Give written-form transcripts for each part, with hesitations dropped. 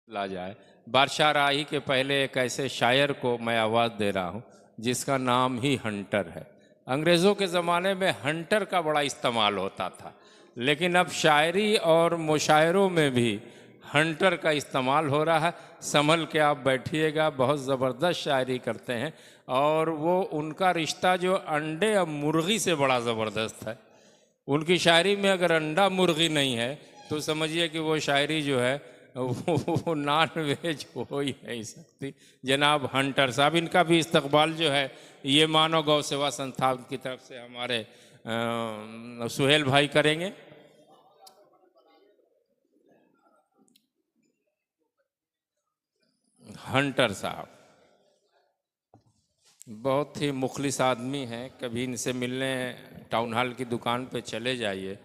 ला जाए। बादशाह राही के पहले एक ऐसे शायर को मैं आवाज़ दे रहा हूँ जिसका नाम ही हंटर है। अंग्रेज़ों के ज़माने में हंटर का बड़ा इस्तेमाल होता था, लेकिन अब शायरी और मुशायरों में भी हंटर का इस्तेमाल हो रहा है। संभल के आप बैठिएगा, बहुत ज़बरदस्त शायरी करते हैं और वो उनका रिश्ता जो अंडे और मुर्गी से बड़ा ज़बरदस्त है। उनकी शायरी में अगर अंडा मुर्गी नहीं है तो समझिए कि वो शायरी जो है वो नॉन वेज हो ही नहीं सकती। जनाब हंटर साहब, इनका भी इस्तकबाल जो है ये मानव गौ सेवा संस्था की तरफ से हमारे सुहेल भाई करेंगे। हंटर साहब बहुत ही मुखलिस आदमी हैं, कभी इनसे मिलने टाउन हॉल की दुकान पे चले जाइए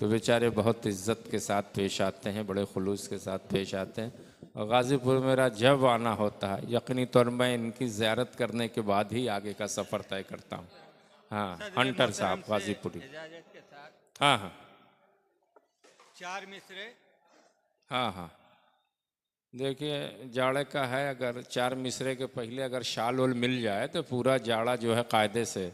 तो बेचारे बहुत इज्जत के साथ पेश आते हैं, बड़े खुलूस के साथ पेश आते हैं। और गाज़ीपुर मेरा जब आना होता है यकीनी तौर मैं इनकी ज़ियारत करने के बाद ही आगे का सफ़र तय करता हूँ। हाँ, हंटर साहब गाज़ीपुरी। इजाजत के साथ हाँ हाँ 4 मिसरे। हाँ हाँ। देखिए जाड़े का है, अगर 4 मिसरे के पहले अगर शाल वोल मिल जाए तो पूरा जाड़ा जो है कायदे से।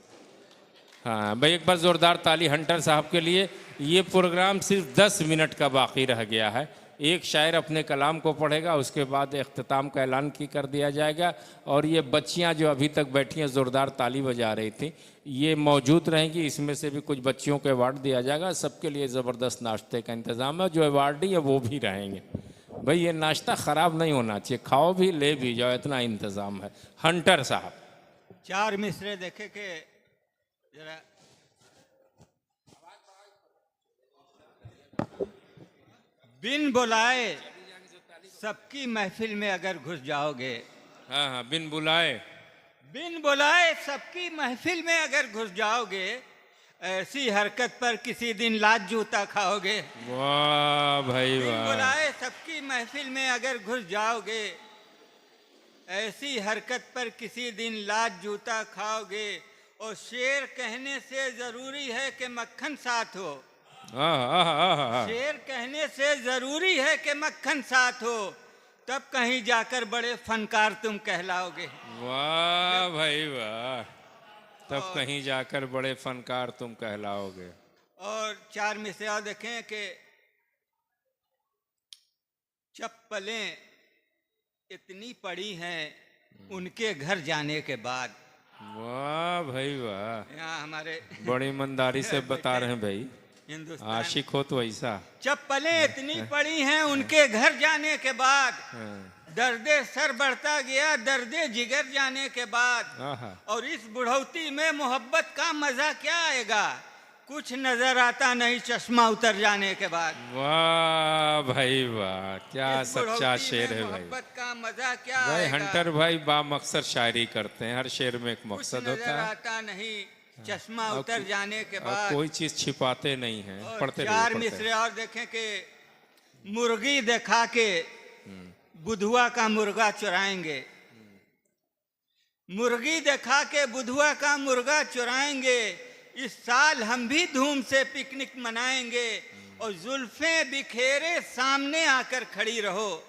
हाँ भाई, एक बार ज़ोरदार ताली हंटर साहब के लिए। ये प्रोग्राम सिर्फ 10 मिनट का बाकी रह गया है। एक शायर अपने कलाम को पढ़ेगा, उसके बाद इख्तिताम का ऐलान की कर दिया जाएगा। और ये बच्चियां जो अभी तक बैठी हैं ज़ोरदार ताली बजा रही थी, ये मौजूद रहेंगी। इसमें से भी कुछ बच्चियों को अवार्ड दिया जाएगा। सबके लिए ज़बरदस्त नाश्ते का इंतज़ाम है, जो अवार्डी है वो भी रहेंगे। भाई ये नाश्ता ख़राब नहीं होना चाहिए, खाओ भी ले भी जाओ, इतना इंतज़ाम है। हंटर साहब 4 मिसरे देखे के जरा। बिन बुलाए सबकी महफिल में अगर घुस जाओगे, हाँ हाँ, बिन बुलाए। बिन बुलाए सबकी महफिल में अगर घुस जाओगे, ऐसी हरकत पर किसी दिन लात जूता खाओगे। वाह भाई बिन वाह। बुलाए सबकी महफिल में अगर घुस जाओगे, ऐसी हरकत पर किसी दिन लात जूता खाओगे। और शेर कहने से जरूरी है कि मक्खन साथ हो। शेर कहने से जरूरी है कि मक्खन साथ हो, तब कहीं जाकर बड़े फनकार तुम कहलाओगे। वाह भाई वाह, तब कहीं जाकर बड़े फनकार तुम कहलाओगे। और 4 में से और देखें कि चप्पलें इतनी पड़ी हैं उनके घर जाने के बाद। वाह भाई वाह, यहाँ हमारे बड़ी ईमानदारी से बता रहे हैं भाई, हिंदुस्तान आशिक हो तो ऐसा। चप्पलें इतनी पड़ी हैं उनके घर जाने के बाद। हाँ, दर्दे सर बढ़ता गया दर्दे जिगर जाने के बाद। आहा, और इस बुढ़ौती में मोहब्बत का मजा क्या आएगा, कुछ नजर आता नहीं चश्मा उतर जाने के बाद। वाह भाई वाह, क्या इस सच्चा बुढ़ौती शेर में है भाई। मोहब्बत का मजा क्या भाई आएगा, हंटर भाई बामकसद शायरी करते हैं, हर शेर में एक कुछ मकसद नजर होता है। आता नहीं चश्मा और उतर जाने के और बाद। कोई चीज छिपाते नहीं हैं, और पढ़ते 4 रहिए, मिसरे और देखें कि मुर्गी दिखा के बुधुआ का मुर्गा चुराएंगे। मुर्गी दिखा के बुधुआ का मुर्गा चुराएंगे। इस साल हम भी धूम से पिकनिक मनाएंगे। और जुल्फें बिखेरे सामने आकर खड़ी रहो,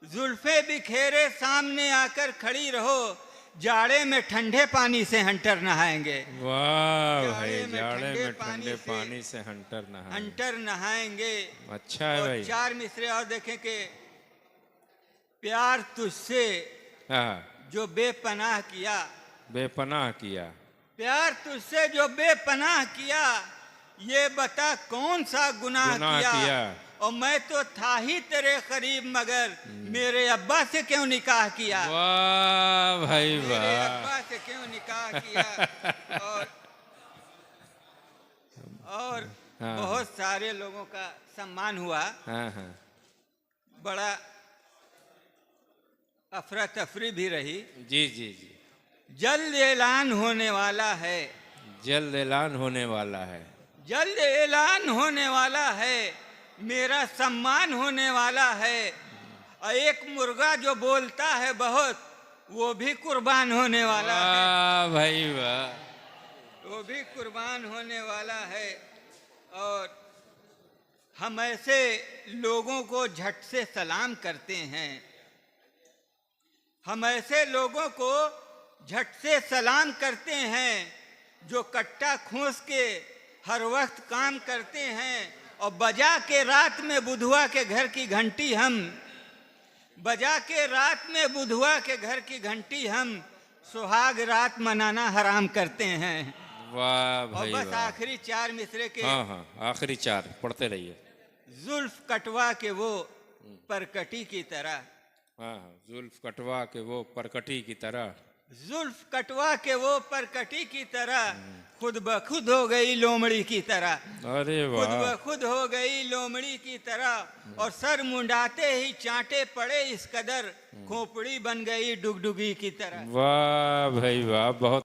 जुल्फें बिखेरे सामने आकर खड़ी रहो। जाड़े में ठंडे पानी से हंटर नहाएंगे। वाह भाई, जाड़े में जाड़े में ठंडे ठंडे पानी से हंटर नहाएंगे। हंटर नहाएंगे। अच्छा है और भाई। 4 मिसरे और देखें कि प्यार तुझसे हाँ, जो बेपनाह किया, बेपनाह किया। प्यार तुझसे जो बेपनाह किया, ये बता कौन सा गुनाह किया। और मैं तो था ही तेरे करीब मगर मेरे अब्बा से क्यों निकाह किया। वाह भाई मेरे वाह। अब्बा से क्यों निकाह किया। और हाँ, बहुत सारे लोगों का सम्मान हुआ। हाँ हाँ, बड़ा अफरा तफरी भी रही। जी जी जी। जल्द ऐलान होने वाला है, जल्द ऐलान होने वाला है। जल्द ऐलान होने वाला है, मेरा सम्मान होने वाला है। और एक मुर्गा जो बोलता है बहुत, वो भी कुर्बान होने वाला है। वाह भाई वाह। वो भी कुर्बान होने वाला है। और हम ऐसे लोगों को झट से सलाम करते हैं, हम ऐसे लोगों को झट से सलाम करते हैं जो कट्टा खोस के हर वक्त काम करते हैं और बजा के रात में बुधवा के घर की घंटी हम बजा के रात में बुधवा के घर की घंटी हम सुहाग रात मनाना हराम करते हैं। वाह और भाई बस वाह। आखिरी 4 मिसरे के हाँ हाँ, आखिरी 4 पढ़ते रहिए। जुल्फ कटवा के वो परकटी की तरह, हाँ हाँ, जुल्फ कटवा के वो परकटी की तरह, जुल्फ कटवा के वो परकटी की तरह खुद ब खुद हो गई लोमड़ी की तरह, अरे खुद वाह। ब खुद हो गई लोमड़ी की तरह और सर मुंडाते ही चांटे पड़े इस कदर खोपड़ी बन गई डुगडुगी की तरह। वाह भाई वाह, बहुत